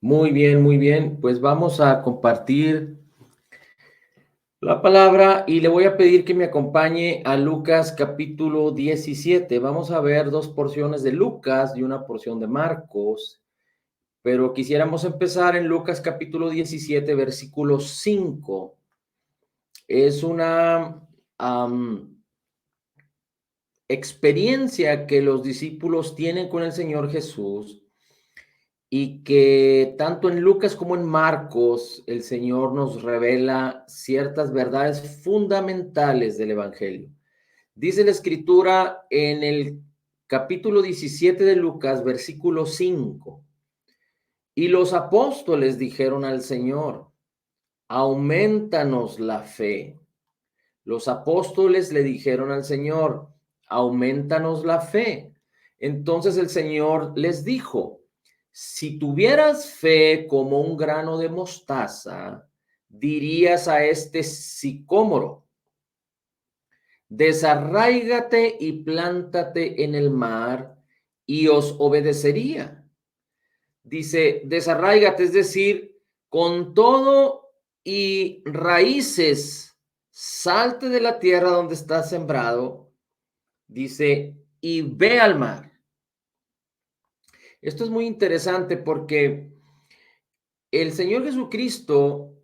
Muy bien, muy bien. Pues vamos a compartir la palabra y le voy a pedir que me acompañe a Lucas capítulo 17. Vamos a ver dos porciones de Lucas y una porción de Marcos, pero quisiéramos empezar en Lucas capítulo 17, versículo 5. Es una experiencia que los discípulos tienen con el Señor Jesús y que tanto en Lucas como en Marcos el Señor nos revela ciertas verdades fundamentales del Evangelio. Dice la Escritura en el capítulo 17 de Lucas, versículo 5, y los apóstoles dijeron al Señor, aumentanos la fe. Los apóstoles le dijeron al Señor, aumentanos la fe. Entonces el Señor les dijo, si tuvieras fe como un grano de mostaza, dirías a este sicómoro, desarráigate y plántate en el mar, y os obedecería. Dice, desarráigate, es decir, con todo y raíces, salte de la tierra donde estás sembrado, dice, y ve al mar. Esto es muy interesante porque el Señor Jesucristo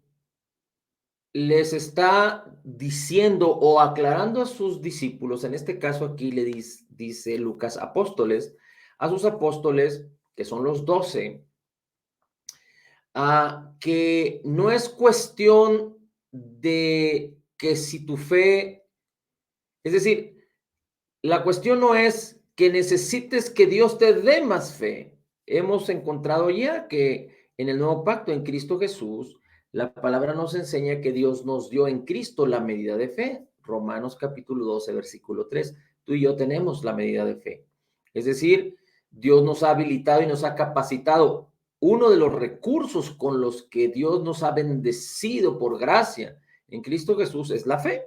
les está diciendo o aclarando a sus discípulos, en este caso aquí le dice Lucas apóstoles, a sus apóstoles, que son los 12, que no es cuestión de que si tu fe, es decir, la cuestión no es que necesites que Dios te dé más fe. Hemos encontrado ya que en el nuevo pacto en Cristo Jesús, la palabra nos enseña que Dios nos dio en Cristo la medida de fe. Romanos capítulo 12, versículo 3. Tú y yo tenemos la medida de fe. Es decir, Dios nos ha habilitado y nos ha capacitado. Uno de los recursos con los que Dios nos ha bendecido por gracia en Cristo Jesús es la fe.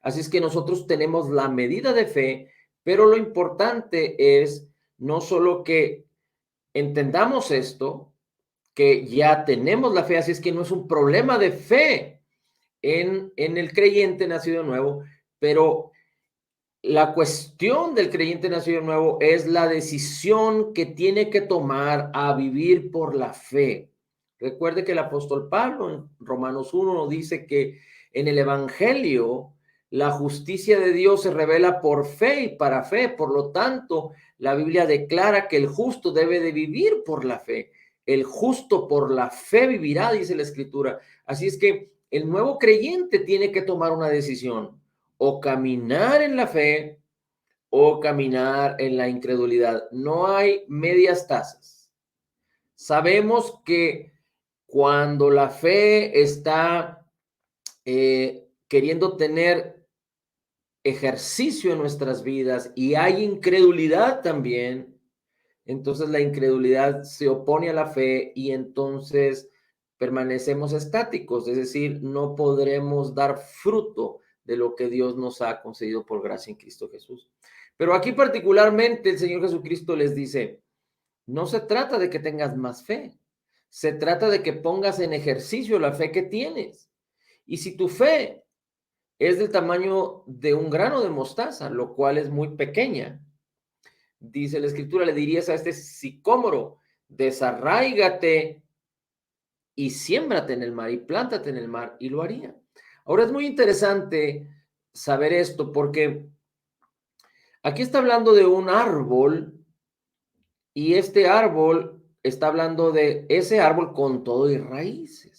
Así es que nosotros tenemos la medida de fe, pero lo importante es no solo que entendamos esto, que ya tenemos la fe, así es que no es un problema de fe en el creyente nacido de nuevo, pero la cuestión del creyente nacido de nuevo es la decisión que tiene que tomar a vivir por la fe. Recuerde que el apóstol Pablo en Romanos 1 nos dice que en el Evangelio la justicia de Dios se revela por fe y para fe. Por lo tanto, la Biblia declara que el justo debe de vivir por la fe. El justo por la fe vivirá, dice la Escritura. Así es que el nuevo creyente tiene que tomar una decisión o caminar en la fe o caminar en la incredulidad. No hay medias tazas. Sabemos que cuando la fe está queriendo tener ejercicio en nuestras vidas y hay incredulidad también, entonces la incredulidad se opone a la fe y entonces permanecemos estáticos, es decir, no podremos dar fruto de lo que Dios nos ha concedido por gracia en Cristo Jesús. Pero aquí particularmente el Señor Jesucristo les dice, no se trata de que tengas más fe, se trata de que pongas en ejercicio la fe que tienes. Y si tu fe es del tamaño de un grano de mostaza, lo cual es muy pequeña, dice la Escritura, le dirías a este sicómoro, desarráigate y siémbrate en el mar y plántate en el mar, y lo haría. Ahora es muy interesante saber esto porque aquí está hablando de un árbol y este árbol está hablando de ese árbol con todo y raíces.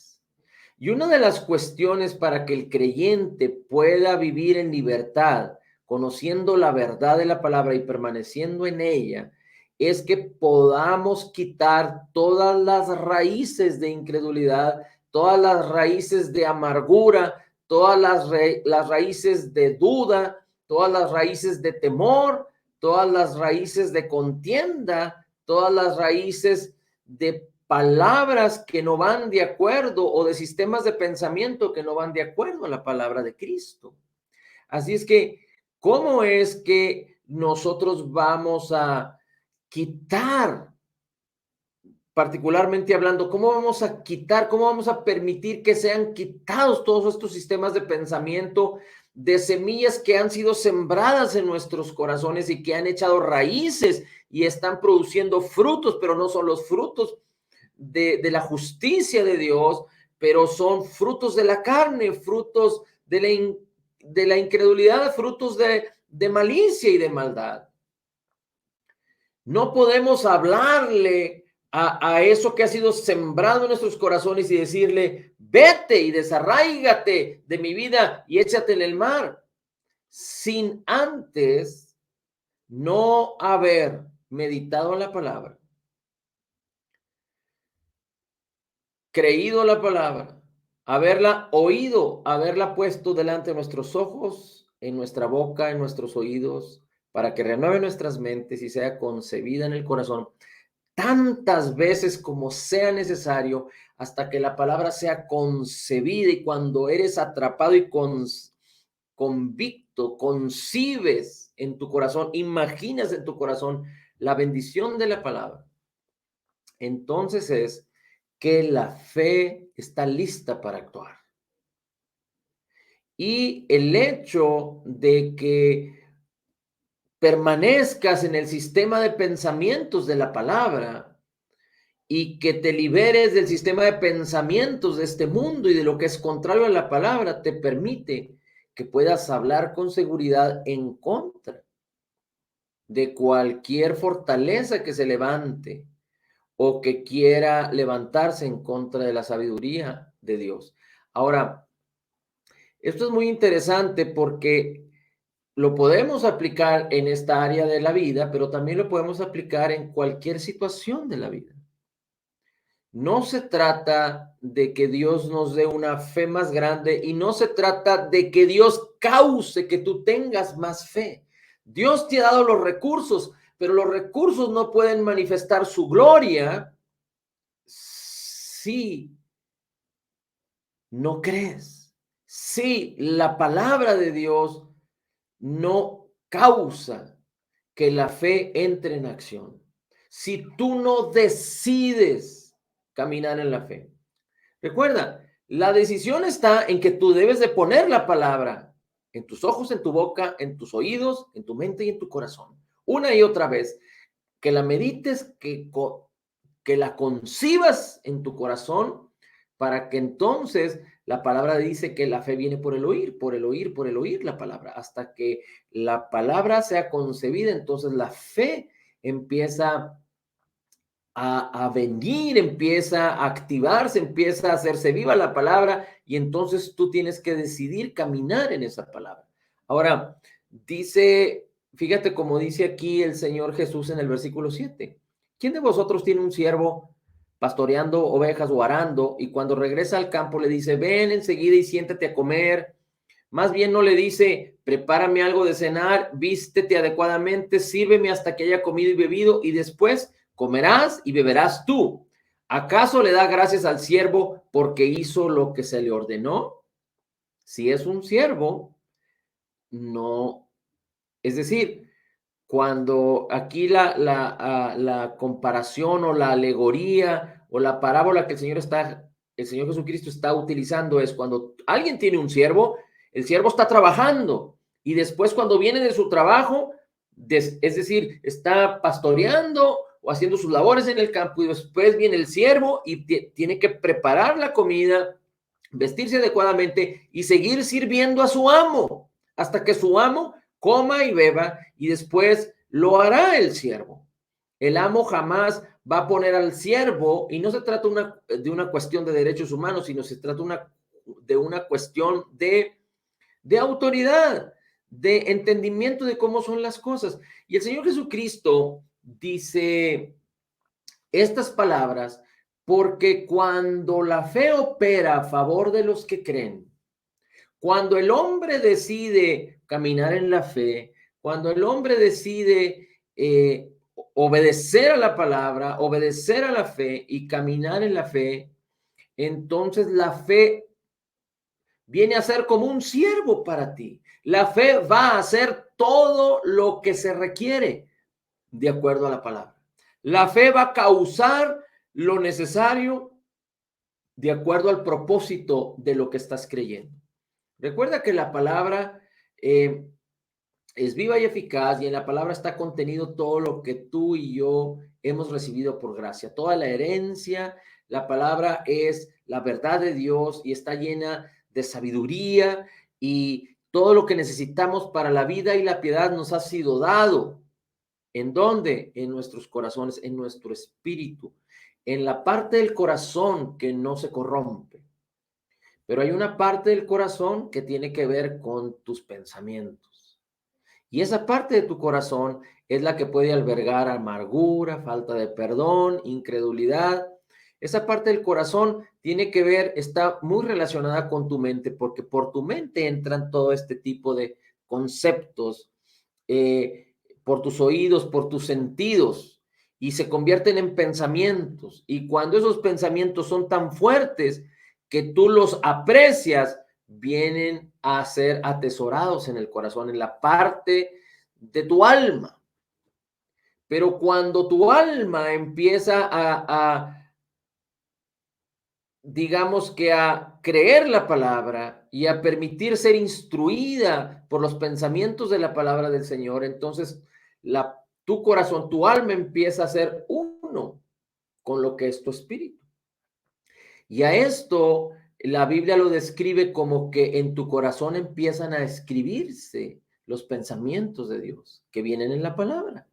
Y una de las cuestiones para que el creyente pueda vivir en libertad, conociendo la verdad de la palabra y permaneciendo en ella, es que podamos quitar todas las raíces de incredulidad, todas las raíces de amargura, todas las raíces de duda, todas las raíces de temor, todas las raíces de contienda, todas las raíces de palabras que no van de acuerdo o de sistemas de pensamiento que no van de acuerdo a la palabra de Cristo. Así es que, ¿cómo es que nosotros vamos a quitar particularmente hablando, ¿cómo vamos a quitar, cómo vamos a permitir que sean quitados todos estos sistemas de pensamiento, de semillas que han sido sembradas en nuestros corazones y que han echado raíces y están produciendo frutos, pero no son los frutos de la justicia de Dios, pero son frutos de la carne, frutos de la incredulidad, frutos de malicia y de maldad? No podemos hablarle a eso que ha sido sembrado en nuestros corazones y decirle, vete y desarráigate de mi vida y échate en el mar, sin antes no haber meditado en la palabra, creído la palabra, haberla oído, haberla puesto delante de nuestros ojos, en nuestra boca, en nuestros oídos, para que renueve nuestras mentes y sea concebida en el corazón tantas veces como sea necesario hasta que la palabra sea concebida, y cuando eres atrapado y convicto, concibes en tu corazón, imaginas en tu corazón la bendición de la palabra, entonces es que la fe está lista para actuar. Y el hecho de que permanezcas en el sistema de pensamientos de la palabra y que te liberes del sistema de pensamientos de este mundo y de lo que es contrario a la palabra, te permite que puedas hablar con seguridad en contra de cualquier fortaleza que se levante o que quiera levantarse en contra de la sabiduría de Dios. Ahora, esto es muy interesante porque lo podemos aplicar en esta área de la vida, pero también lo podemos aplicar en cualquier situación de la vida. No se trata de que Dios nos dé una fe más grande y no se trata de que Dios cause que tú tengas más fe. Dios te ha dado los recursos, pero los recursos no pueden manifestar su gloria si no crees. Si la palabra de Dios no causa que la fe entre en acción. Si tú no decides caminar en la fe. Recuerda, la decisión está en que tú debes de poner la palabra en tus ojos, en tu boca, en tus oídos, en tu mente y en tu corazón. Una y otra vez, que la medites, que la concibas en tu corazón, para que entonces la palabra dice que la fe viene por el oír, por el oír, por el oír la palabra. Hasta que la palabra sea concebida, entonces la fe empieza a venir, empieza a activarse, empieza a hacerse viva la palabra, y entonces tú tienes que decidir caminar en esa palabra. Ahora, dice, fíjate cómo dice aquí el Señor Jesús en el versículo 7. ¿Quién de vosotros tiene un siervo pastoreando ovejas o arando, y cuando regresa al campo le dice, ven enseguida y siéntate a comer? Más bien no le dice, prepárame algo de cenar, vístete adecuadamente, sírveme hasta que haya comido y bebido, y después comerás y beberás tú. ¿Acaso le da gracias al siervo porque hizo lo que se le ordenó? Si es un siervo, no. Es decir, cuando aquí la comparación o la alegoría o la parábola que el Señor Jesucristo está utilizando es cuando alguien tiene un siervo, el siervo está trabajando y después cuando viene de su trabajo, es decir, está pastoreando o haciendo sus labores en el campo, y después viene el siervo y tiene que preparar la comida, vestirse adecuadamente y seguir sirviendo a su amo hasta que su amo coma y beba, y después lo hará el siervo. El amo jamás va a poner al siervo, y no se trata de una cuestión de derechos humanos, sino se trata de una cuestión de autoridad, de entendimiento de cómo son las cosas. Y el Señor Jesucristo dice estas palabras porque cuando la fe opera a favor de los que creen, cuando el hombre decide caminar en la fe, cuando el hombre decide obedecer a la palabra, obedecer a la fe y caminar en la fe, entonces la fe viene a ser como un siervo para ti. La fe va a hacer todo lo que se requiere de acuerdo a la palabra. La fe va a causar lo necesario de acuerdo al propósito de lo que estás creyendo. Recuerda que la palabra es viva y eficaz, y en la palabra está contenido todo lo que tú y yo hemos recibido por gracia, toda la herencia. La palabra es la verdad de Dios y está llena de sabiduría, y todo lo que necesitamos para la vida y la piedad nos ha sido dado. ¿En dónde? En nuestros corazones, en nuestro espíritu, en la parte del corazón que no se corrompe. Pero hay una parte del corazón que tiene que ver con tus pensamientos. Y esa parte de tu corazón es la que puede albergar amargura, falta de perdón, incredulidad. Esa parte del corazón tiene que ver, está muy relacionada con tu mente, porque por tu mente entran todo este tipo de conceptos, por tus oídos, por tus sentidos, y se convierten en pensamientos. Y cuando esos pensamientos son tan fuertes que tú los aprecias, vienen a ser atesorados en el corazón, en la parte de tu alma. Pero cuando tu alma empieza digamos que a creer la palabra y a permitir ser instruida por los pensamientos de la palabra del Señor, entonces tu corazón, tu alma empieza a ser uno con lo que es tu espíritu. Y a esto la Biblia lo describe como que en tu corazón empiezan a escribirse los pensamientos de Dios que vienen en la palabra.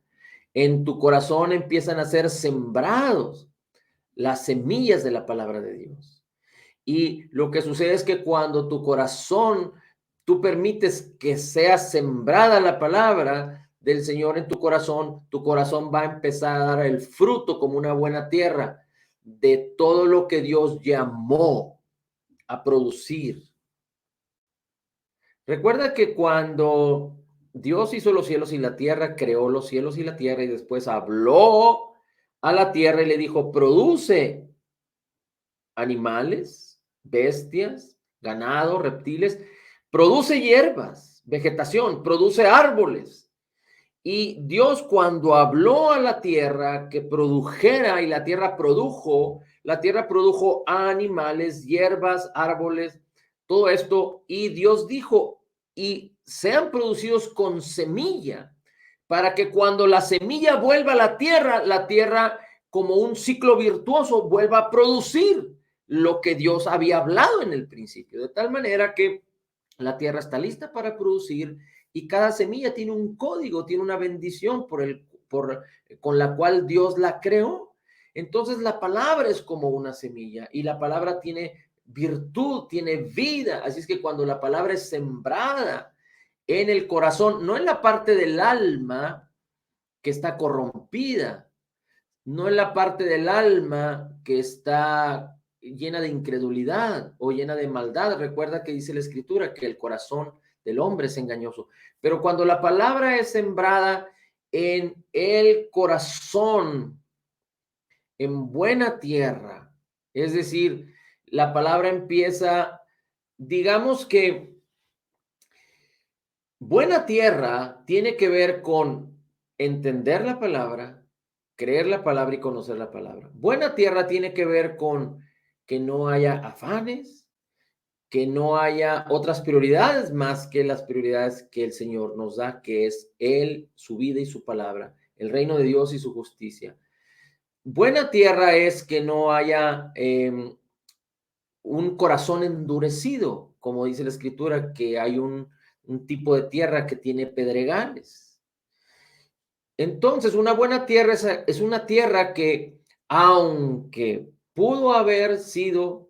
En tu corazón empiezan a ser sembrados las semillas de la palabra de Dios. Y lo que sucede es que cuando tu corazón, tú permites que sea sembrada la palabra del Señor en tu corazón va a empezar a dar el fruto como una buena tierra de todo lo que Dios llamó a producir. Recuerda que cuando Dios hizo los cielos y la tierra, creó los cielos y la tierra, y después habló a la tierra y le dijo, produce animales, bestias, ganado, reptiles, produce hierbas, vegetación, produce árboles. Y Dios, cuando habló a la tierra que produjera, y la tierra produjo animales, hierbas, árboles, todo esto, y Dios dijo, y sean producidos con semilla, para que cuando la semilla vuelva a la tierra como un ciclo virtuoso vuelva a producir lo que Dios había hablado en el principio, de tal manera que la tierra está lista para producir, y cada semilla tiene un código, tiene una bendición con la cual Dios la creó. Entonces la palabra es como una semilla, y la palabra tiene virtud, tiene vida. Así es que cuando la palabra es sembrada en el corazón, no en la parte del alma que está corrompida, no en la parte del alma que está llena de incredulidad o llena de maldad. Recuerda que dice la escritura que el corazón del hombre es engañoso. Pero cuando la palabra es sembrada en el corazón, en buena tierra, es decir, la palabra empieza, digamos que buena tierra tiene que ver con entender la palabra, creer la palabra y conocer la palabra. Buena tierra tiene que ver con que no haya afanes, que no haya otras prioridades más que las prioridades que el Señor nos da, que es Él, su vida y su palabra, el reino de Dios y su justicia. Buena tierra es que no haya un corazón endurecido, como dice la escritura, que hay un tipo de tierra que tiene pedregales. Entonces, una buena tierra es una tierra que, aunque pudo haber sido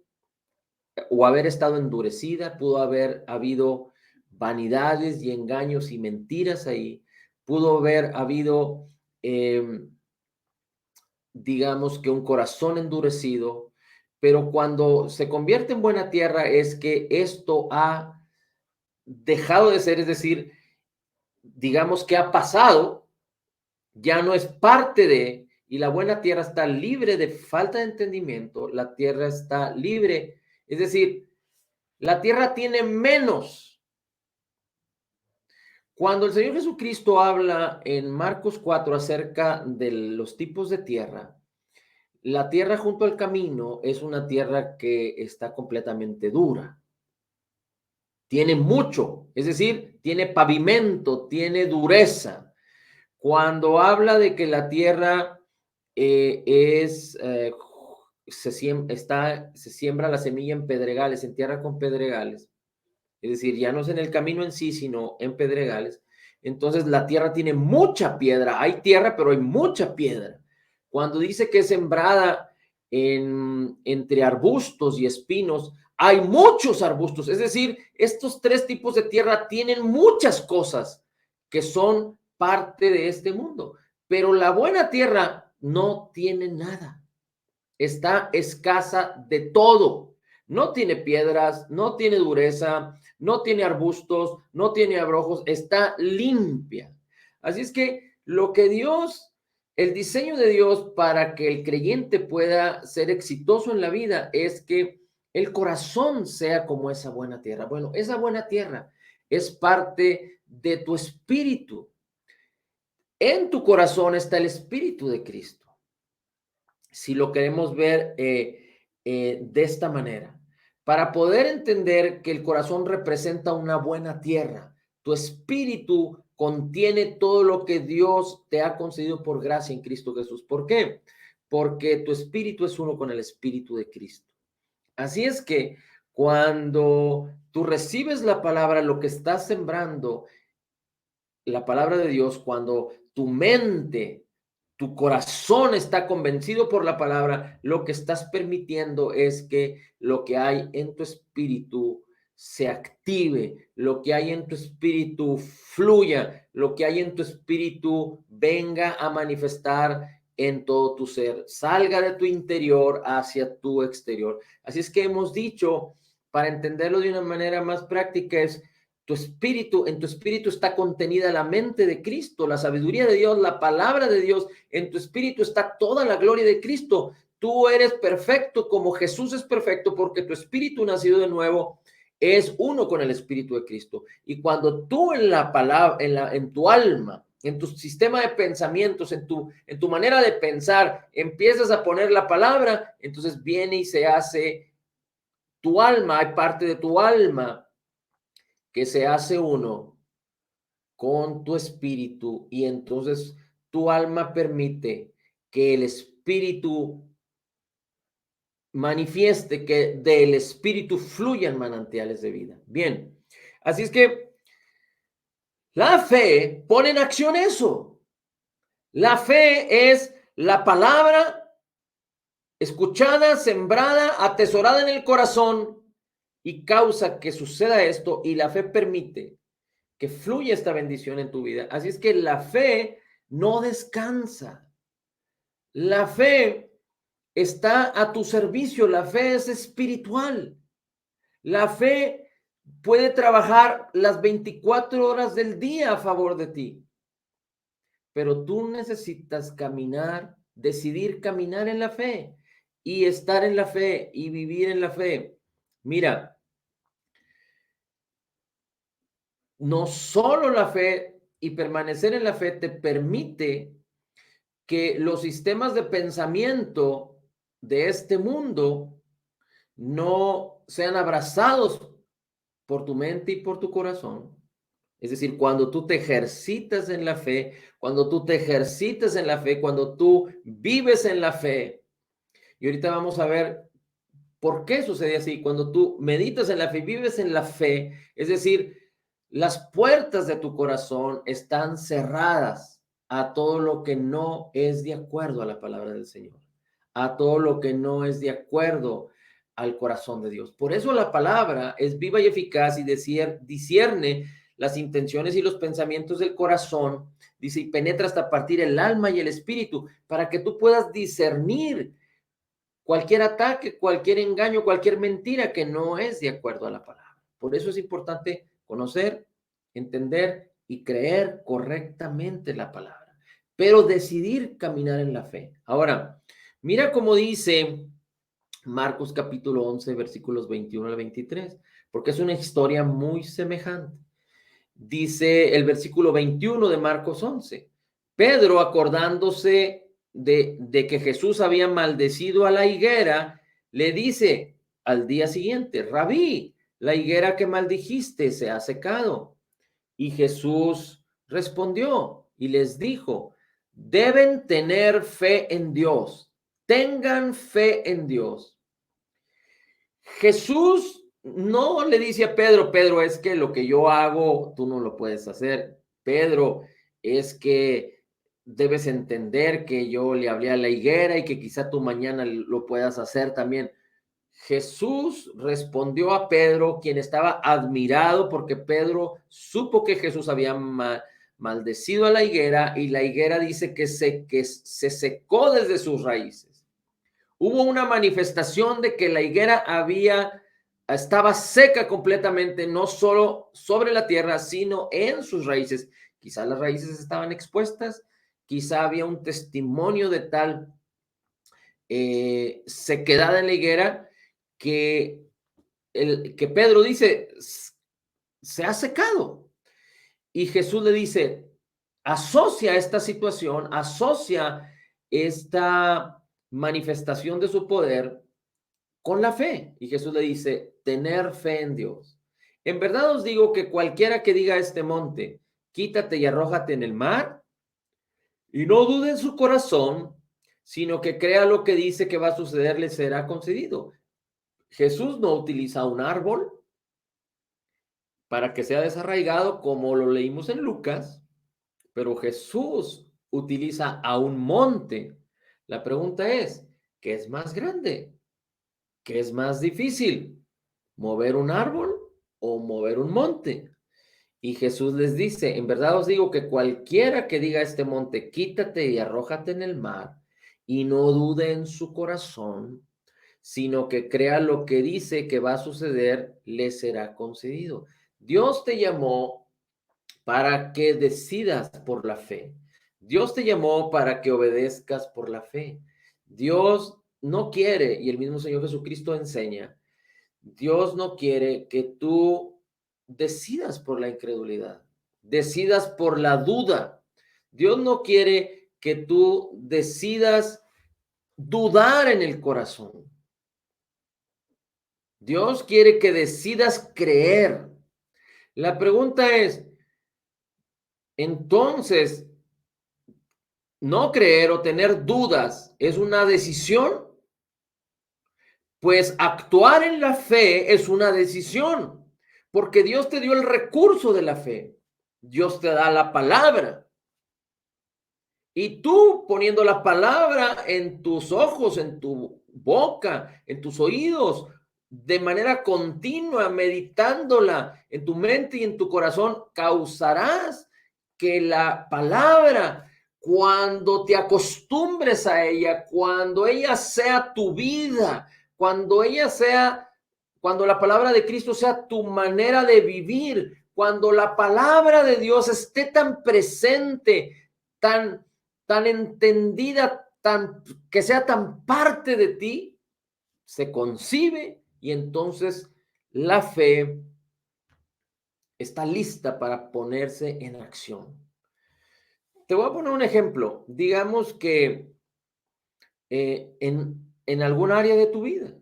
o haber estado endurecida, pudo haber habido vanidades y engaños y mentiras ahí, pudo haber habido, digamos que un corazón endurecido, pero cuando se convierte en buena tierra es que esto ha dejado de ser, es decir, digamos que ha pasado, ya no es parte de, y la buena tierra está libre de falta de entendimiento, la tierra está libre, es decir, la tierra tiene menos. Cuando el Señor Jesucristo habla en Marcos 4 acerca de los tipos de tierra, la tierra junto al camino es una tierra que está completamente dura. Tiene mucho, es decir, tiene pavimento, tiene dureza. Cuando habla de que la tierra se siembra la semilla en pedregales, en tierra con pedregales, es decir, ya no es en el camino en sí, sino en pedregales. Entonces la tierra tiene mucha piedra, hay tierra, pero hay mucha piedra. Cuando dice que es sembrada entre arbustos y espinos, hay muchos arbustos, es decir, estos tres tipos de tierra tienen muchas cosas que son parte de este mundo, pero la buena tierra no tiene nada, está escasa de todo. No tiene piedras, no tiene dureza, no tiene arbustos, no tiene abrojos, está limpia. Así es que lo que Dios, el diseño de Dios para que el creyente pueda ser exitoso en la vida es que el corazón sea como esa buena tierra. Bueno, esa buena tierra es parte de tu espíritu. En tu corazón está el espíritu de Cristo. Si lo queremos ver de esta manera, para poder entender que el corazón representa una buena tierra, tu espíritu contiene todo lo que Dios te ha concedido por gracia en Cristo Jesús. ¿Por qué? Porque tu espíritu es uno con el espíritu de Cristo. Así es que cuando tú recibes la palabra, lo que estás sembrando, la palabra de Dios, cuando tu mente, tu corazón está convencido por la palabra, lo que estás permitiendo es que lo que hay en tu espíritu se active, lo que hay en tu espíritu fluya, lo que hay en tu espíritu venga a manifestar en todo tu ser, salga de tu interior hacia tu exterior. Así es que hemos dicho, para entenderlo de una manera más práctica, es tu espíritu, en tu espíritu está contenida la mente de Cristo, la sabiduría de Dios, la palabra de Dios. En tu espíritu está toda la gloria de Cristo. Tú eres perfecto como Jesús es perfecto porque tu espíritu nacido de nuevo es uno con el espíritu de Cristo. Y cuando tú en la palabra, en tu alma, en tu sistema de pensamientos, en tu manera de pensar, empiezas a poner la palabra, entonces viene y se hace tu alma, hay parte de tu alma que se hace uno con tu espíritu y entonces tu alma permite que el espíritu manifieste, que del espíritu fluyan manantiales de vida. Bien, así es que la fe pone en acción eso. La fe es la palabra escuchada, sembrada, atesorada en el corazón y causa que suceda esto, y la fe permite que fluya esta bendición en tu vida. Así es que la fe no descansa. La fe está a tu servicio. La fe es espiritual. La fe puede trabajar las 24 horas del día a favor de ti. Pero tú necesitas caminar, decidir caminar en la fe y estar en la fe y vivir en la fe. Mira, no solo la fe y permanecer en la fe te permite que los sistemas de pensamiento de este mundo no sean abrazados por tu mente y por tu corazón. Es decir, cuando tú te ejercitas en la fe, cuando tú te ejercitas en la fe, cuando tú vives en la fe. Y ahorita vamos a ver por qué sucede así. Cuando tú meditas en la fe, vives en la fe, es decir, las puertas de tu corazón están cerradas a todo lo que no es de acuerdo a la palabra del Señor, a todo lo que no es de acuerdo al corazón de Dios. Por eso la palabra es viva y eficaz y discierne las intenciones y los pensamientos del corazón, dice, y penetra hasta partir el alma y el espíritu, para que tú puedas discernir cualquier ataque, cualquier engaño, cualquier mentira que no es de acuerdo a la palabra. Por eso es importante conocer, entender y creer correctamente la palabra, pero decidir caminar en la fe. Ahora, mira cómo dice Marcos capítulo 11, versículos 21 al 23, porque es una historia muy semejante. Dice el versículo 21 de Marcos 11, Pedro acordándose de que Jesús había maldecido a la higuera, le dice al día siguiente: Rabí, la higuera que maldijiste se ha secado. Y Jesús respondió y les dijo: deben tener fe en Dios, tengan fe en Dios. Jesús no le dice a Pedro: Pedro, es que lo que yo hago, tú no lo puedes hacer. Pedro, es que debes entender que yo le hablé a la higuera y que quizá tú mañana lo puedas hacer también. Jesús respondió a Pedro, quien estaba admirado porque Pedro supo que Jesús había maldecido a la higuera, y la higuera dice que se secó desde sus raíces. Hubo una manifestación de que la higuera estaba seca completamente, no solo sobre la tierra, sino en sus raíces. Quizá las raíces estaban expuestas, quizá había un testimonio de tal sequedad en la higuera que Pedro dice: se ha secado. Y Jesús le dice: asocia esta situación, asocia esta manifestación de su poder con la fe. Y Jesús le dice: tener fe en Dios. En verdad os digo que cualquiera que diga a este monte: quítate y arrójate en el mar, y no dude en su corazón, sino que crea lo que dice que va a suceder, le será concedido. Jesús no utiliza un árbol para que sea desarraigado, como lo leímos en Lucas, pero Jesús utiliza a un monte. La pregunta es: ¿qué es más grande? ¿Qué es más difícil? ¿Mover un árbol o mover un monte? Y Jesús les dice: en verdad os digo que cualquiera que diga a este monte: quítate y arrójate en el mar, y no dude en su corazón, sino que crea lo que dice que va a suceder, le será concedido. Dios te llamó para que decidas por la fe. Dios te llamó para que obedezcas por la fe. Dios no quiere, y el mismo Señor Jesucristo enseña, Dios no quiere que tú decidas por la incredulidad, decidas por la duda. Dios no quiere que tú decidas dudar en el corazón. Dios quiere que decidas creer. La pregunta es, entonces, ¿no creer o tener dudas es una decisión? Pues actuar en la fe es una decisión, porque Dios te dio el recurso de la fe. Dios te da la palabra. Y tú, poniendo la palabra en tus ojos, en tu boca, en tus oídos, de manera continua, meditándola en tu mente y en tu corazón, causarás que la palabra, cuando te acostumbres a ella, cuando ella sea tu vida, cuando la palabra de Cristo sea tu manera de vivir, cuando la palabra de Dios esté tan presente, tan entendida, que sea tan parte de ti, se concibe, y entonces la fe está lista para ponerse en acción. Te voy a poner un ejemplo. Digamos que en algún área de tu vida,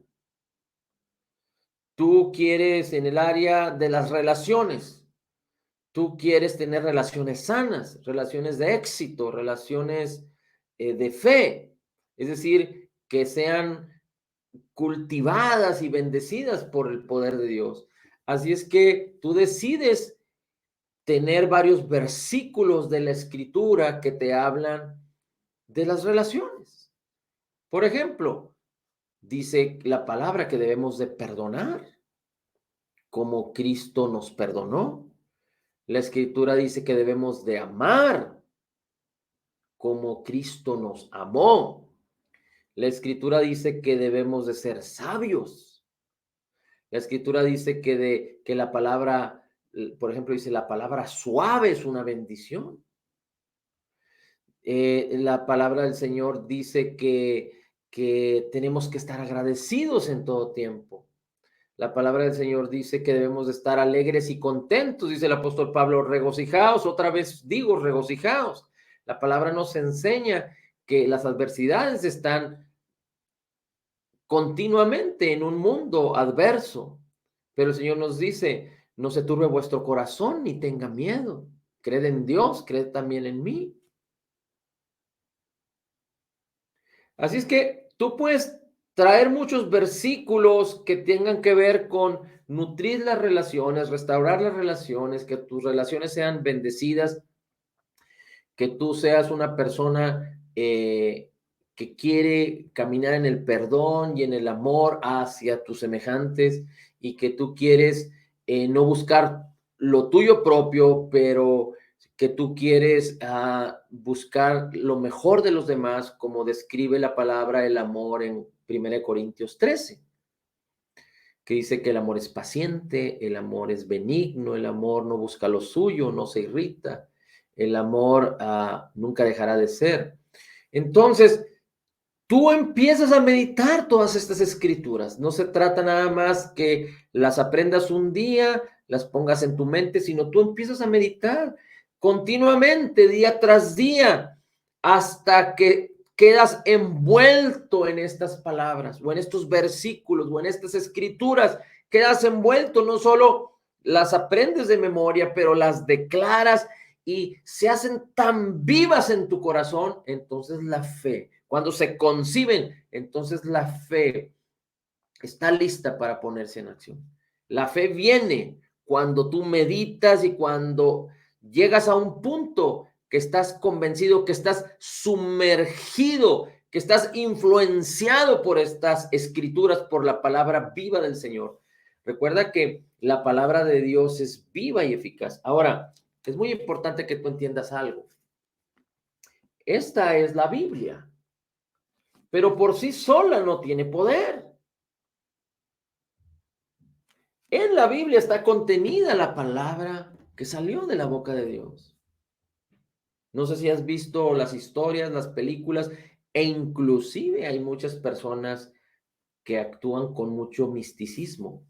tú quieres, en el área de las relaciones, tú quieres tener relaciones sanas, relaciones de éxito, relaciones de fe, es decir, que sean cultivadas y bendecidas por el poder de Dios. Así es que tú decides tener varios versículos de la Escritura que te hablan de las relaciones. Por ejemplo, dice la palabra que debemos de perdonar como Cristo nos perdonó. La Escritura dice que debemos de amar como Cristo nos amó. La Escritura dice que debemos de ser sabios. La Escritura dice que la palabra, por ejemplo, dice la palabra suave es una bendición. La palabra del Señor dice que tenemos que estar agradecidos en todo tiempo. La palabra del Señor dice que debemos de estar alegres y contentos, dice el apóstol Pablo: regocijaos, otra vez digo, regocijaos. La palabra nos enseña que las adversidades están continuamente en un mundo adverso, pero el Señor nos dice, no se turbe vuestro corazón ni tenga miedo. Creed en Dios, creed también en mí. Así es que tú puedes traer muchos versículos que tengan que ver con nutrir las relaciones, restaurar las relaciones, que tus relaciones sean bendecidas, que tú seas una persona que quiere caminar en el perdón y en el amor hacia tus semejantes y que tú quieres no buscar lo tuyo propio, pero que tú quieres buscar lo mejor de los demás, como describe la palabra el amor en 1 Corintios 13, que dice que el amor es paciente, el amor es benigno, el amor no busca lo suyo, no se irrita, el amor nunca dejará de ser. Entonces, tú empiezas a meditar todas estas escrituras. No se trata nada más que las aprendas un día, las pongas en tu mente, sino tú empiezas a meditar continuamente, día tras día, hasta que quedas envuelto en estas palabras o en estos versículos o en estas escrituras. Quedas envuelto, no solo las aprendes de memoria, pero las declaras y se hacen tan vivas en tu corazón. Entonces la fe, cuando se conciben, entonces la fe está lista para ponerse en acción. La fe viene cuando tú meditas y cuando llegas a un punto que estás convencido, que estás sumergido, que estás influenciado por estas escrituras, por la palabra viva del Señor. Recuerda que la palabra de Dios es viva y eficaz. Ahora, es muy importante que tú entiendas algo. Esta es la Biblia, pero por sí sola no tiene poder. En la Biblia está contenida la palabra que salió de la boca de Dios. No sé si has visto las historias, las películas, e inclusive hay muchas personas que actúan con mucho misticismo.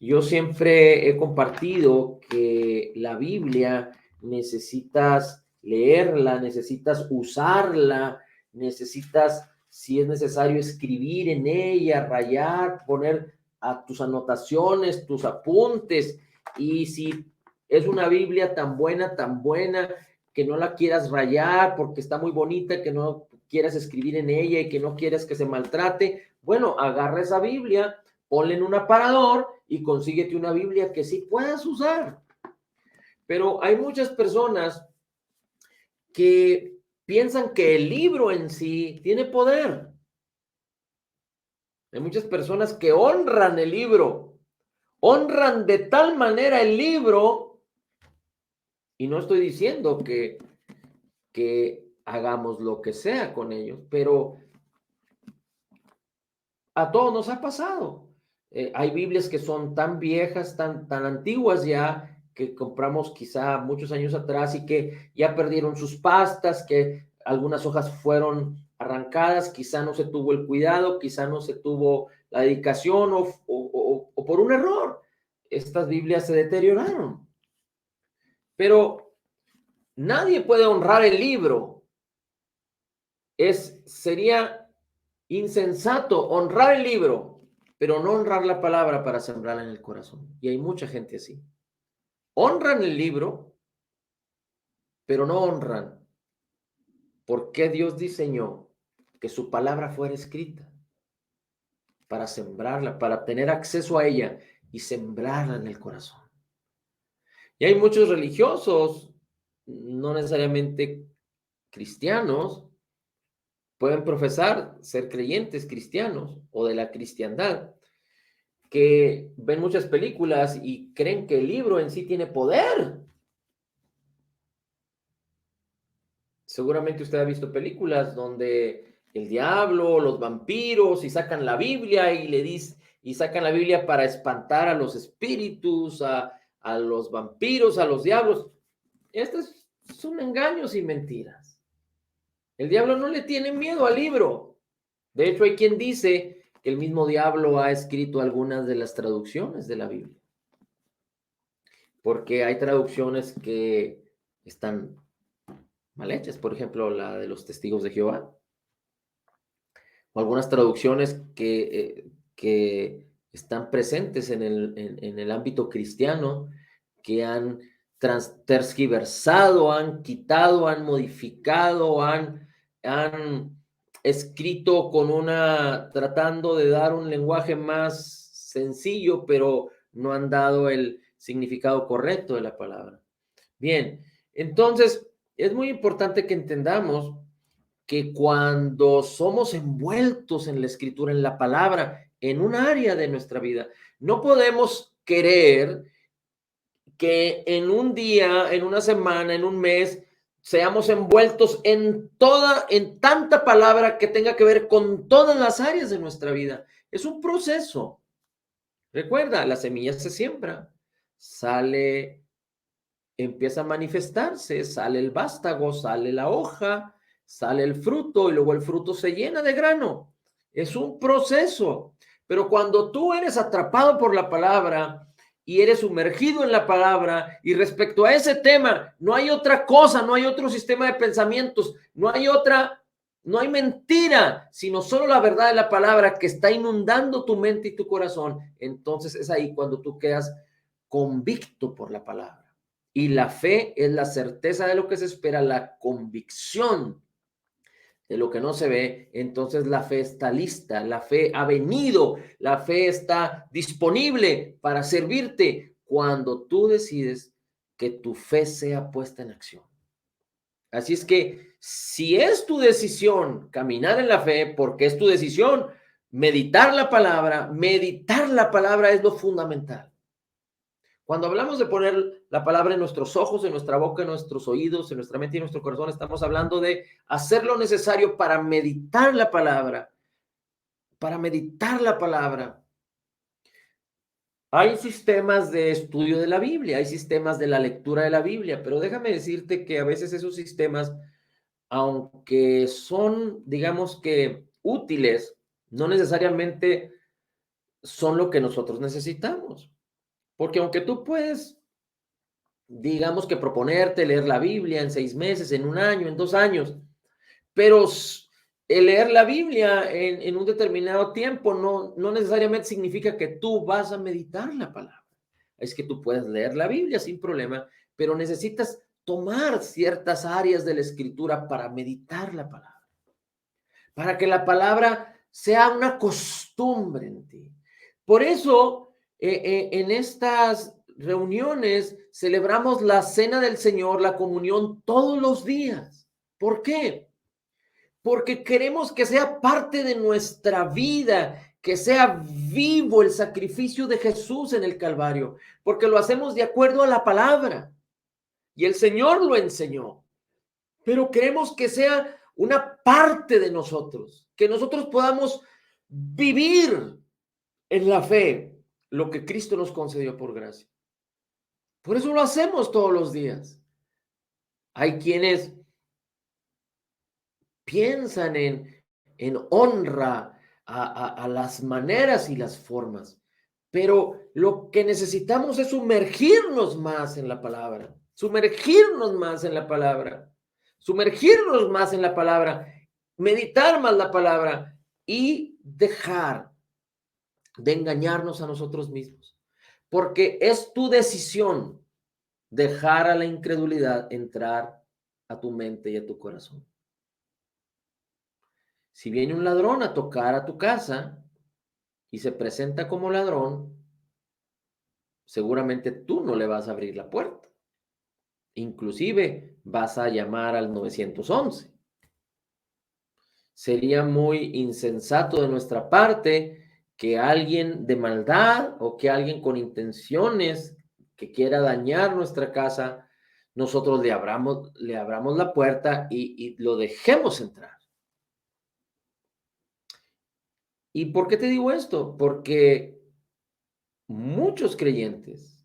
Yo siempre he compartido que la Biblia necesitas leerla, necesitas usarla, necesitas, si es necesario, escribir en ella, rayar, poner a tus anotaciones, tus apuntes. Y si es una Biblia tan buena, que no la quieras rayar porque está muy bonita, que no quieras escribir en ella y que no quieras que se maltrate, bueno, agarra esa Biblia, ponle en un aparador y consíguete una Biblia que sí puedas usar. Pero hay muchas personas que piensan que el libro en sí tiene poder. Hay muchas personas que honran el libro, honran de tal manera el libro, y no estoy diciendo que hagamos lo que sea con ellos, pero a todos nos ha pasado. Hay Biblias que son tan viejas, tan antiguas ya, que compramos quizá muchos años atrás y que ya perdieron sus pastas, que algunas hojas fueron arrancadas, quizá no se tuvo el cuidado, quizá no se tuvo la dedicación o por un error. Estas Biblias se deterioraron. Pero nadie puede honrar el libro. Sería insensato honrar el libro, pero no honrar la palabra para sembrarla en el corazón. Y hay mucha gente así. Honran el libro, pero no honran por qué Dios diseñó que su palabra fuera escrita para sembrarla, para tener acceso a ella y sembrarla en el corazón. Y hay muchos religiosos, no necesariamente cristianos, pueden profesar ser creyentes cristianos o de la cristiandad, que ven muchas películas y creen que el libro en sí tiene poder. Seguramente usted ha visto películas donde el diablo, los vampiros, y sacan la Biblia y sacan la Biblia para espantar a los espíritus, a los vampiros, a los diablos. Estos son engaños y mentiras. El diablo no le tiene miedo al libro. De hecho, hay quien dice que el mismo diablo ha escrito algunas de las traducciones de la Biblia, porque hay traducciones que están mal hechas, por ejemplo, la de los testigos de Jehová. o algunas traducciones que están presentes en el ámbito cristiano, que han tergiversado, han quitado, han modificado, han escrito tratando de dar un lenguaje más sencillo, pero no han dado el significado correcto de la palabra. Bien, entonces es muy importante que entendamos que cuando somos envueltos en la escritura, en la palabra, en un área de nuestra vida, no podemos querer que en un día, en una semana, en un mes, seamos envueltos en tanta palabra que tenga que ver con todas las áreas de nuestra vida. Es un proceso. Recuerda, la semilla se siembra, sale, empieza a manifestarse, sale el vástago, sale la hoja, sale el fruto y luego el fruto se llena de grano. Es un proceso. Pero cuando tú eres atrapado por la palabra y eres sumergido en la palabra y respecto a ese tema, no hay otra cosa, no hay otro sistema de pensamientos, no hay mentira, sino solo la verdad de la palabra que está inundando tu mente y tu corazón. Entonces es ahí cuando tú quedas convicto por la palabra. Y la fe es la certeza de lo que se espera, la convicción de lo que no se ve. Entonces la fe está lista, la fe ha venido, la fe está disponible para servirte cuando tú decides que tu fe sea puesta en acción. Así es que si es tu decisión caminar en la fe, porque es tu decisión meditar la palabra es lo fundamental. Cuando hablamos de poner la palabra en nuestros ojos, en nuestra boca, en nuestros oídos, en nuestra mente y en nuestro corazón, estamos hablando de hacer lo necesario para meditar la palabra, para meditar la palabra. Hay sistemas de estudio de la Biblia, hay sistemas de la lectura de la Biblia, pero déjame decirte que a veces esos sistemas, aunque son, digamos que útiles, no necesariamente son lo que nosotros necesitamos. Porque aunque tú puedes, digamos que proponerte leer la Biblia en 6 meses, en un año, en 2 años, pero el leer la Biblia en un determinado tiempo no necesariamente significa que tú vas a meditar la palabra. Es que tú puedes leer la Biblia sin problema, pero necesitas tomar ciertas áreas de la escritura para meditar la palabra, para que la palabra sea una costumbre en ti. Por eso, en estas reuniones celebramos la cena del Señor, la comunión todos los días. ¿Por qué? Porque queremos que sea parte de nuestra vida, que sea vivo el sacrificio de Jesús en el Calvario, porque lo hacemos de acuerdo a la palabra y el Señor lo enseñó. Pero queremos que sea una parte de nosotros, que nosotros podamos vivir en la fe lo que Cristo nos concedió por gracia. Por eso lo hacemos todos los días. Hay quienes piensan en honra a las maneras y las formas, pero lo que necesitamos es sumergirnos más en la palabra, sumergirnos más en la palabra, sumergirnos más en la palabra, meditar más la palabra y dejar de engañarnos a nosotros mismos, porque es tu decisión dejar a la incredulidad entrar a tu mente y a tu corazón. Si viene un ladrón a tocar a tu casa y se presenta como ladrón, seguramente tú no le vas a abrir la puerta. Inclusive vas a llamar al 911. Sería muy insensato de nuestra parte que alguien de maldad o que alguien con intenciones que quiera dañar nuestra casa, nosotros le abramos la puerta y lo dejemos entrar. ¿Y por qué te digo esto? Porque muchos creyentes,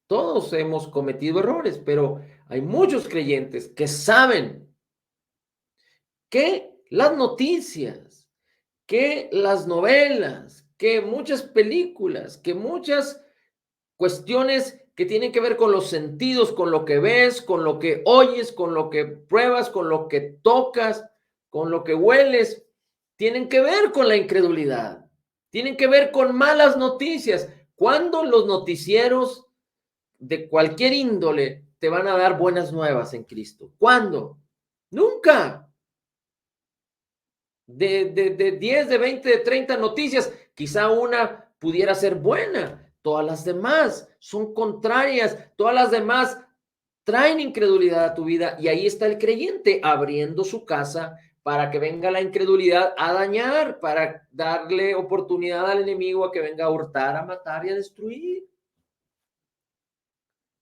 todos hemos cometido errores, pero hay muchos creyentes que saben que las noticias, que las novelas, que muchas películas, que muchas cuestiones que tienen que ver con los sentidos, con lo que ves, con lo que oyes, con lo que pruebas, con lo que tocas, con lo que hueles, tienen que ver con la incredulidad, tienen que ver con malas noticias. ¿Cuándo los noticieros de cualquier índole te van a dar buenas nuevas en Cristo? ¿Cuándo? Nunca. De 10, de 20, de 30 noticias, quizá una pudiera ser buena, todas las demás son contrarias, todas las demás traen incredulidad a tu vida, y ahí está el creyente abriendo su casa para que venga la incredulidad a dañar, para darle oportunidad al enemigo a que venga a hurtar, a matar y a destruir.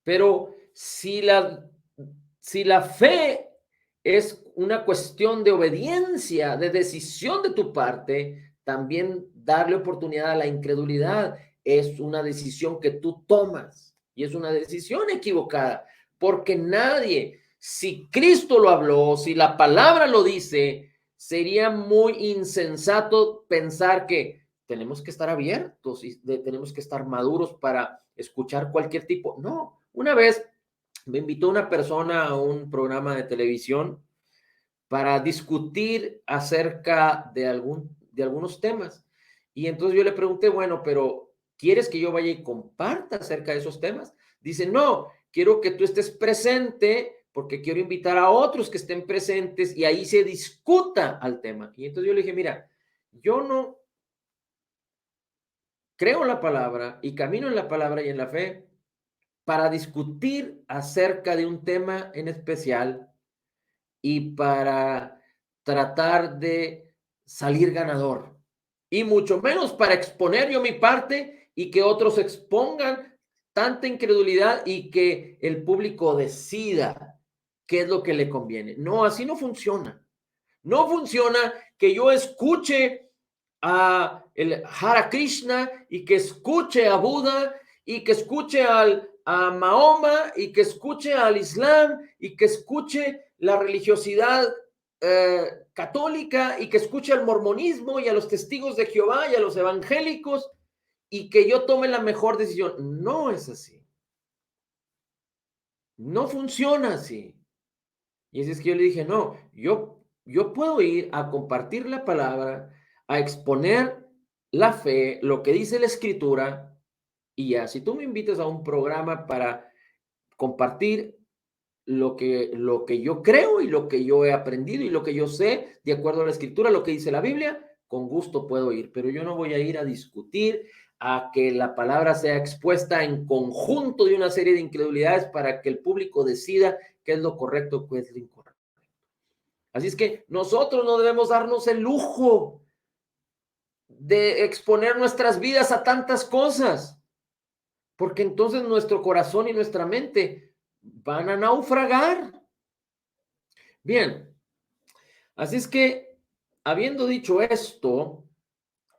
Pero si la fe es una cuestión de obediencia, de decisión de tu parte, también darle oportunidad a la incredulidad es una decisión que tú tomas, y es una decisión equivocada, porque nadie, si Cristo lo habló, si la palabra lo dice, sería muy insensato pensar que tenemos que estar abiertos y tenemos que estar maduros para escuchar cualquier tipo. No, una vez me invitó una persona a un programa de televisión para discutir acerca de algunos temas. Y entonces yo le pregunté, bueno, pero ¿quieres que yo vaya y comparta acerca de esos temas? Dice, no, quiero que tú estés presente porque quiero invitar a otros que estén presentes y ahí se discuta al tema. Y entonces yo le dije, mira, yo no creo en la palabra y camino en la palabra y en la fe para discutir acerca de un tema en especial y para tratar de salir ganador. Y mucho menos para exponer yo mi parte y que otros expongan tanta incredulidad y que el público decida qué es lo que le conviene. No, así no funciona. No funciona que yo escuche a el Hare Krishna y que escuche a Buda y que escuche a Mahoma y que escuche al Islam y que escuche la religiosidad católica y que escuche al mormonismo y a los testigos de Jehová y a los evangélicos y que yo tome la mejor decisión. No es así. No funciona así. Y así es que yo le dije, no, yo puedo ir a compartir la palabra, a exponer la fe, lo que dice la escritura, y ya, si tú me invitas a un programa para compartir lo que yo creo y lo que yo he aprendido y lo que yo sé, de acuerdo a la escritura, lo que dice la Biblia, con gusto puedo ir, pero yo no voy a ir a discutir, a que la palabra sea expuesta en conjunto de una serie de incredulidades para que el público decida qué es lo correcto, qué es lo incorrecto. Así es que nosotros no debemos darnos el lujo de exponer nuestras vidas a tantas cosas, porque entonces nuestro corazón y nuestra mente van a naufragar. Bien, así es que habiendo dicho esto,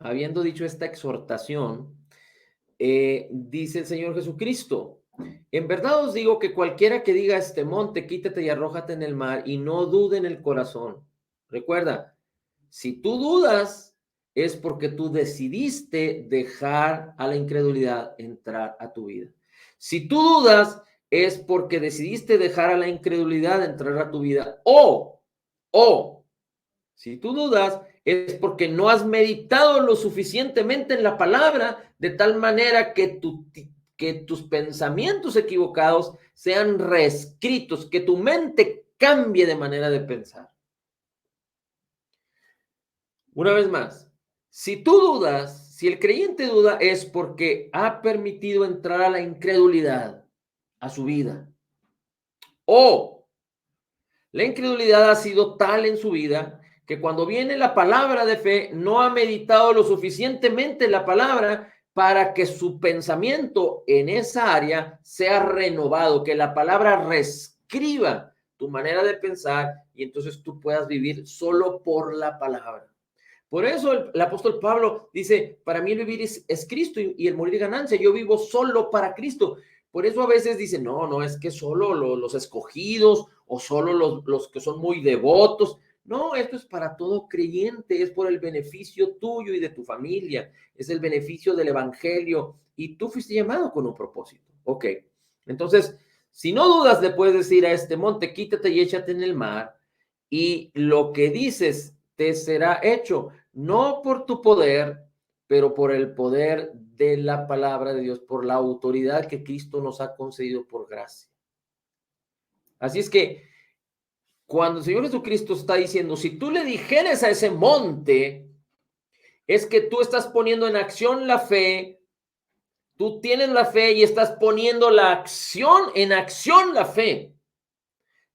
habiendo dicho esta exhortación, dice el Señor Jesucristo, en verdad os digo que cualquiera que diga a este monte, quítate y arrójate en el mar, y no dude en el corazón. Recuerda, si tú dudas, es porque tú decidiste dejar a la incredulidad entrar a tu vida. Si tú dudas, es porque decidiste dejar a la incredulidad entrar a tu vida. O, si tú dudas, es porque no has meditado lo suficientemente en la palabra, de tal manera que tus pensamientos equivocados sean reescritos, que tu mente cambie de manera de pensar. Una vez más, si tú dudas, si el creyente duda, es porque ha permitido entrar a la incredulidad a su vida. O la incredulidad ha sido tal en su vida que cuando viene la palabra de fe no ha meditado lo suficientemente la palabra para que su pensamiento en esa área sea renovado, que la palabra reescriba tu manera de pensar y entonces tú puedas vivir solo por la palabra. Por eso el apóstol Pablo dice, para mí el vivir es Cristo y el morir ganancia. Yo vivo solo para Cristo. Por eso a veces dicen, no es que solo los escogidos o solo los que son muy devotos. No, esto es para todo creyente, es por el beneficio tuyo y de tu familia, es el beneficio del evangelio y tú fuiste llamado con un propósito. Ok, entonces, si no dudas, le puedes decir a este monte, quítate y échate en el mar y lo que dices te será hecho. no por tu poder, pero por el poder de la palabra de Dios, por la autoridad que Cristo nos ha concedido por gracia. Así es que cuando el Señor Jesucristo está diciendo, si tú le dijeres a ese monte, es que tú estás poniendo en acción la fe, tú tienes la fe y estás poniendo la acción en acción la fe.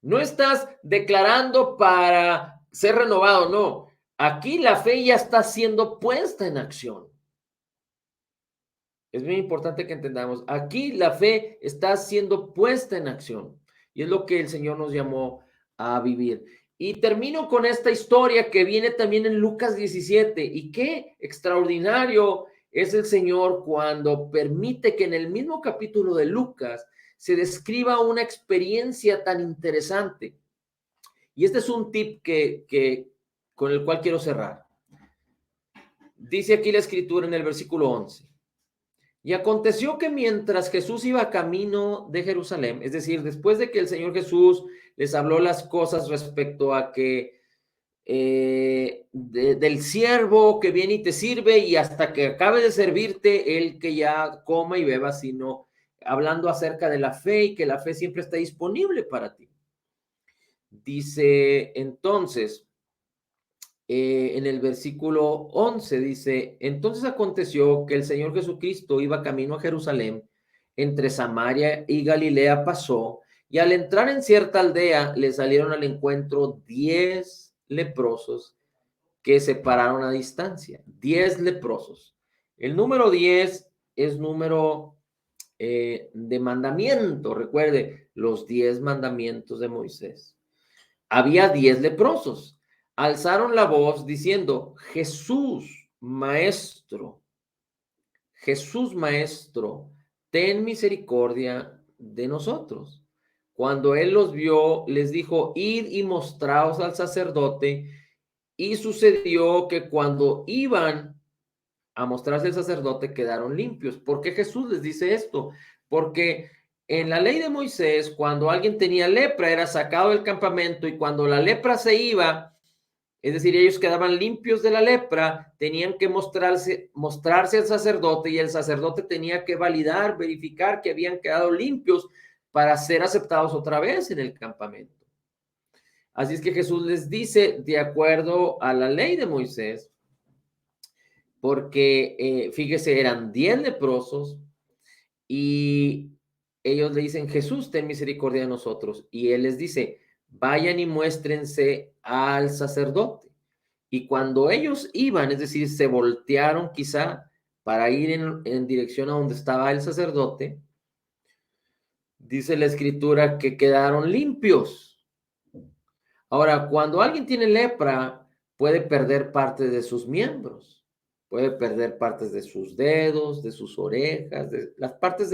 No estás declarando para ser renovado, no. Aquí la fe ya está siendo puesta en acción. Es muy importante que entendamos, aquí la fe está siendo puesta en acción y es lo que el Señor nos llamó a vivir. Y termino con esta historia que viene también en Lucas 17 y qué extraordinario es el Señor cuando permite que en el mismo capítulo de Lucas se describa una experiencia tan interesante. Y este es un tip con el cual quiero cerrar. Dice aquí la escritura en el versículo 11. Y aconteció que mientras Jesús iba camino de Jerusalén, es decir, después de que el Señor Jesús les habló las cosas respecto a que del siervo que viene y te sirve y hasta que acabe de servirte, el que ya coma y beba, sino hablando acerca de la fe y que la fe siempre está disponible para ti. Dice entonces, en el versículo 11 dice, entonces aconteció que el Señor Jesucristo iba camino a Jerusalén, entre Samaria y Galilea pasó, y al entrar en cierta aldea le salieron al encuentro 10 leprosos que se pararon a distancia, 10 leprosos. El número 10 es número de mandamiento, recuerde, los 10 mandamientos de Moisés. Había 10 leprosos. Alzaron la voz diciendo, Jesús Maestro, ten misericordia de nosotros. Cuando él los vio, les dijo, id y mostraos al sacerdote. Y sucedió que cuando iban a mostrarse al sacerdote, quedaron limpios. ¿Por qué Jesús les dice esto? Porque en la ley de Moisés, cuando alguien tenía lepra, era sacado del campamento y cuando la lepra se iba, es decir, ellos quedaban limpios de la lepra, tenían que mostrarse al sacerdote y el sacerdote tenía que validar, verificar que habían quedado limpios para ser aceptados otra vez en el campamento. Así es que Jesús les dice, de acuerdo a la ley de Moisés, porque fíjese, eran 10 leprosos y ellos le dicen, Jesús, ten misericordia de nosotros. Y él les dice, vayan y muéstrense al sacerdote. Y cuando ellos iban, es decir, se voltearon quizá para ir en dirección a donde estaba el sacerdote, dice la escritura que quedaron limpios. Ahora, cuando alguien tiene lepra, puede perder parte de sus miembros, puede perder partes de sus dedos, de sus orejas, de las partes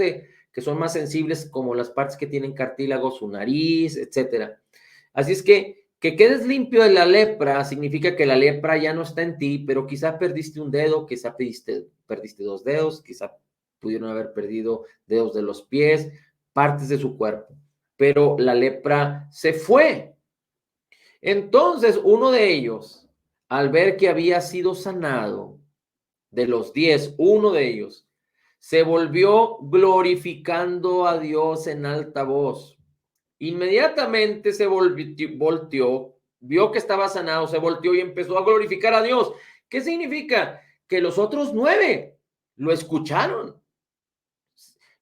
que son más sensibles, como las partes que tienen cartílago, su nariz, etcétera. Así es que quedes limpio de la lepra significa que la lepra ya no está en ti, pero quizá perdiste un dedo, quizá perdiste 2 dedos, quizá pudieron haber perdido dedos de los pies, partes de su cuerpo, pero la lepra se fue. Entonces, uno de ellos, al ver que había sido sanado, de los 10, uno de ellos, se volvió glorificando a Dios en alta voz. Inmediatamente se volteó, vio que estaba sanado, se volteó y empezó a glorificar a Dios. ¿Qué significa? Que los otros 9 lo escucharon.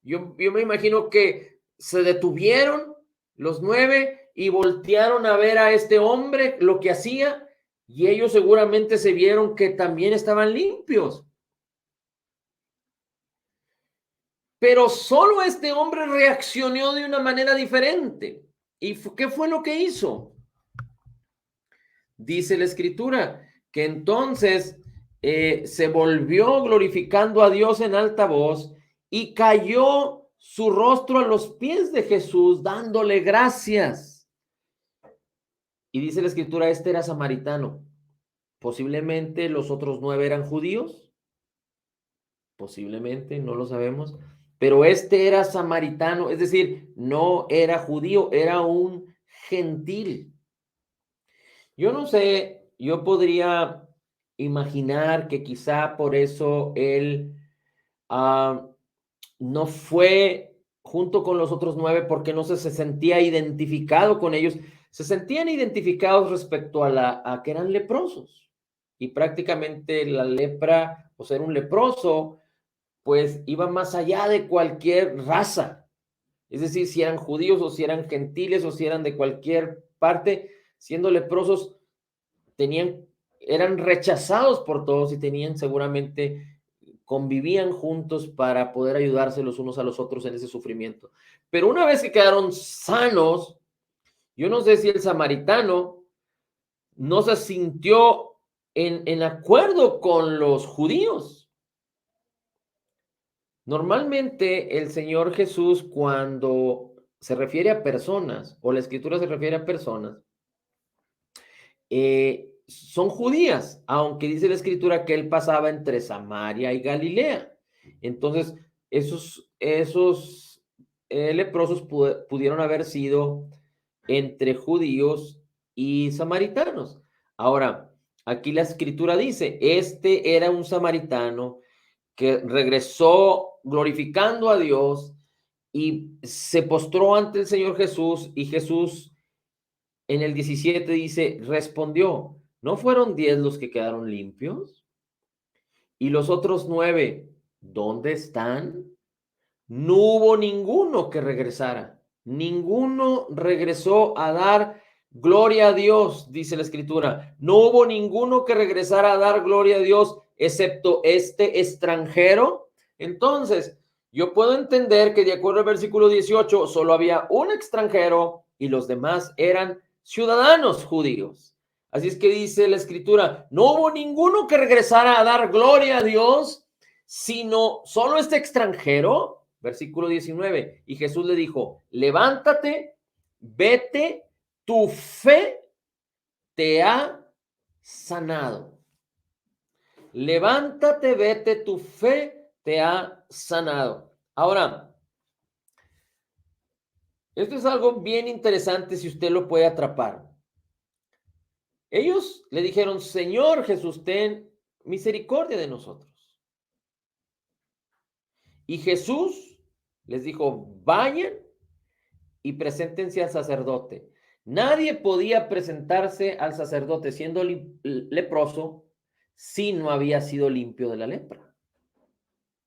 Yo me imagino que se detuvieron los 9 y voltearon a ver a este hombre lo que hacía y ellos seguramente se vieron que también estaban limpios. Pero solo este hombre reaccionó de una manera diferente. ¿Y qué fue lo que hizo? Dice la escritura que entonces se volvió glorificando a Dios en alta voz y cayó su rostro a los pies de Jesús dándole gracias. Y dice la escritura, este era samaritano. Posiblemente los otros 9 eran judíos. Posiblemente, no lo sabemos. Pero este era samaritano, es decir, no era judío, era un gentil. Yo no sé, yo podría imaginar que quizá por eso él no fue junto con los otros 9 porque no se sentía identificado con ellos. Se sentían identificados respecto a que eran leprosos. Y prácticamente la lepra, o ser un leproso, pues iba más allá de cualquier raza. Es decir, si eran judíos o si eran gentiles o si eran de cualquier parte, siendo leprosos, eran rechazados por todos y tenían seguramente, convivían juntos para poder ayudarse los unos a los otros en ese sufrimiento. Pero una vez que quedaron sanos, yo no sé si el samaritano no se sintió en acuerdo con los judíos. Normalmente el Señor Jesús, cuando se refiere a personas, o la escritura se refiere a personas, son judías, aunque dice la escritura que él pasaba entre Samaria y Galilea. Entonces, esos leprosos pudieron haber sido entre judíos y samaritanos. Ahora, aquí la escritura dice, este era un samaritano que regresó glorificando a Dios y se postró ante el Señor Jesús, y Jesús en el 17 dice, respondió, ¿no fueron 10 los que quedaron limpios? ¿Y los otros 9, dónde están? No hubo ninguno que regresara. Ninguno regresó a dar gloria a Dios, dice la escritura. No hubo ninguno que regresara a dar gloria a Dios, excepto este extranjero. Entonces, yo puedo entender que de acuerdo al versículo 18, solo había un extranjero y los demás eran ciudadanos judíos. Así es que dice la escritura, no hubo ninguno que regresara a dar gloria a Dios, sino solo este extranjero. Versículo 19, y Jesús le dijo, levántate, vete, tu fe te ha sanado. Levántate, vete, tu fe te ha sanado. Ahora, esto es algo bien interesante si usted lo puede atrapar. Ellos le dijeron, Señor Jesús, ten misericordia de nosotros. Y Jesús les dijo, vayan y preséntense al sacerdote. Nadie podía presentarse al sacerdote siendo leproso si no había sido limpio de la lepra.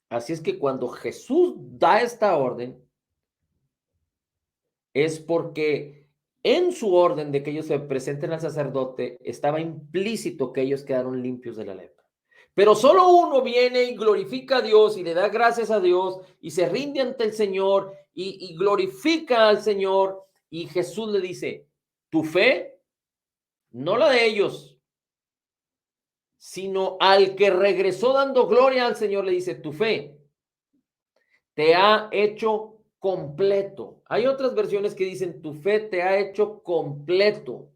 Así es que cuando Jesús da esta orden, es porque en su orden de que ellos se presenten al sacerdote, estaba implícito que ellos quedaron limpios de la lepra. Pero solo uno viene y glorifica a Dios y le da gracias a Dios y se rinde ante el Señor y glorifica al Señor. Y Jesús le dice, tu fe, no la de ellos, sino al que regresó dando gloria al Señor, le dice, tu fe te ha hecho completo. Hay otras versiones que dicen, tu fe te ha hecho completo.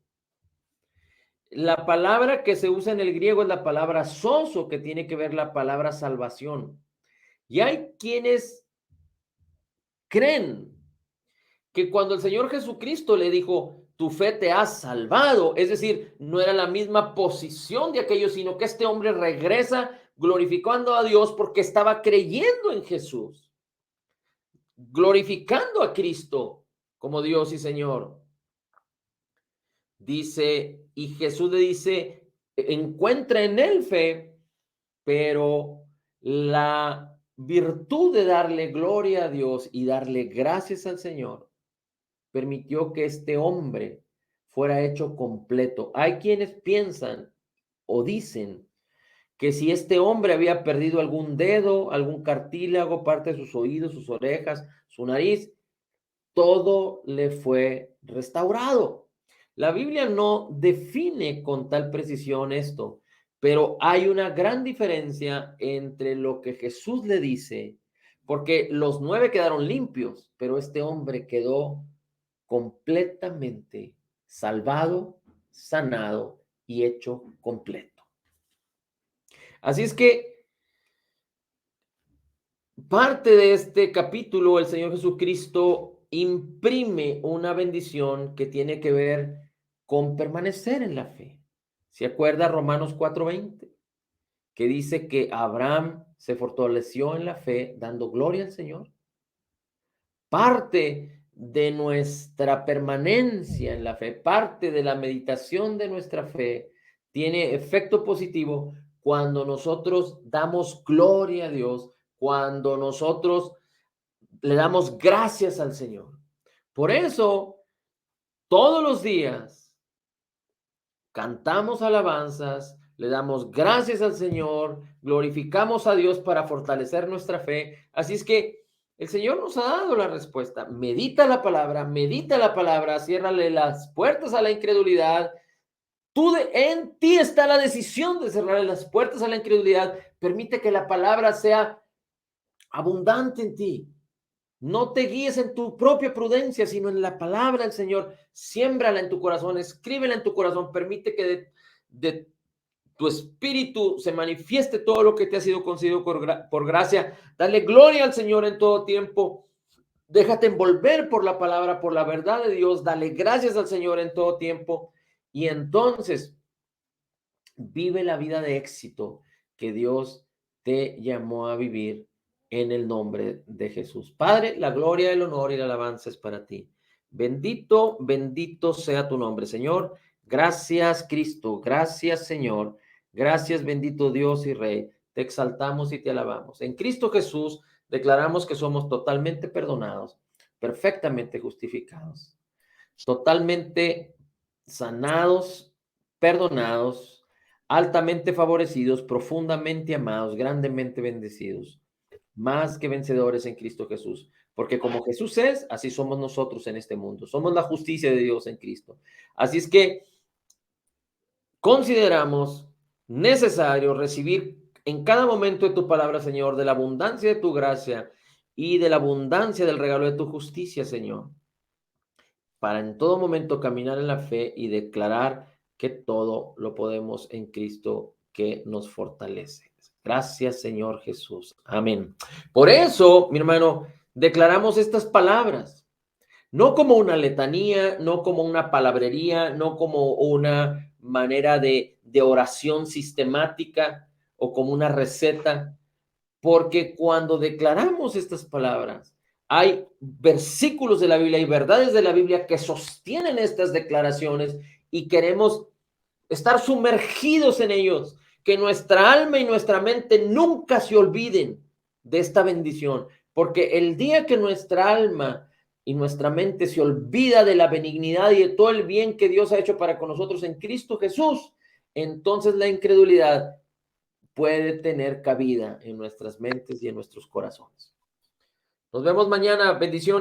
La palabra que se usa en el griego es la palabra sozo, que tiene que ver la palabra salvación. Y hay quienes creen que cuando el Señor Jesucristo le dijo, tu fe te ha salvado, es decir, no era la misma posición de aquellos, sino que este hombre regresa glorificando a Dios porque estaba creyendo en Jesús, glorificando a Cristo como Dios y Señor. Dice, y Jesús le dice, encuentra en él fe, pero la virtud de darle gloria a Dios y darle gracias al Señor permitió que este hombre fuera hecho completo. Hay quienes piensan o dicen que si este hombre había perdido algún dedo, algún cartílago, parte de sus oídos, sus orejas, su nariz, todo le fue restaurado. La Biblia no define con tal precisión esto, pero hay una gran diferencia entre lo que Jesús le dice, porque los 9 quedaron limpios, pero este hombre quedó completamente salvado, sanado y hecho completo. Así es que parte de este capítulo, el Señor Jesucristo imprime una bendición que tiene que ver con permanecer en la fe. ¿Se acuerda Romanos 4:20? que dice que Abraham se fortaleció en la fe dando gloria al Señor. Parte de nuestra permanencia en la fe, parte de la meditación de nuestra fe, tiene efecto positivo cuando nosotros damos gloria a Dios, cuando nosotros le damos gracias al Señor. Por eso, todos los días cantamos alabanzas, le damos gracias al Señor, glorificamos a Dios para fortalecer nuestra fe. Así es que el Señor nos ha dado la respuesta. Medita la palabra, ciérrale las puertas a la incredulidad. En ti está la decisión de cerrarle las puertas a la incredulidad. Permite que la palabra sea abundante en ti. No te guíes en tu propia prudencia, sino en la palabra del Señor. Siémbrala en tu corazón, escríbela en tu corazón. Permite que de tu espíritu se manifieste todo lo que te ha sido concedido por gracia. Dale gloria al Señor en todo tiempo. Déjate envolver por la palabra, por la verdad de Dios. Dale gracias al Señor en todo tiempo. Y entonces vive la vida de éxito que Dios te llamó a vivir en el nombre de Jesús. Padre, la gloria, el honor y la alabanza es para ti. Bendito, bendito sea tu nombre, Señor. Gracias, Cristo. Gracias, Señor. Gracias, bendito Dios y Rey. Te exaltamos y te alabamos. En Cristo Jesús declaramos que somos totalmente perdonados, perfectamente justificados, totalmente sanados, perdonados, altamente favorecidos, profundamente amados, grandemente bendecidos, más que vencedores en Cristo Jesús. Porque como Jesús es, así somos nosotros en este mundo. Somos la justicia de Dios en Cristo. Así es que consideramos necesario recibir en cada momento de tu palabra, Señor, de la abundancia de tu gracia y de la abundancia del regalo de tu justicia, Señor, para en todo momento caminar en la fe y declarar que todo lo podemos en Cristo que nos fortalece. Gracias, Señor Jesús. Amén. Por eso, mi hermano, declaramos estas palabras, no como una letanía, no como una palabrería, no como una manera de oración sistemática o como una receta, porque cuando declaramos estas palabras, hay versículos de la Biblia y verdades de la Biblia que sostienen estas declaraciones y queremos estar sumergidos en ellos, que nuestra alma y nuestra mente nunca se olviden de esta bendición, porque el día que nuestra alma y nuestra mente se olvida de la benignidad y de todo el bien que Dios ha hecho para con nosotros en Cristo Jesús, entonces la incredulidad puede tener cabida en nuestras mentes y en nuestros corazones. Nos vemos mañana. Bendiciones.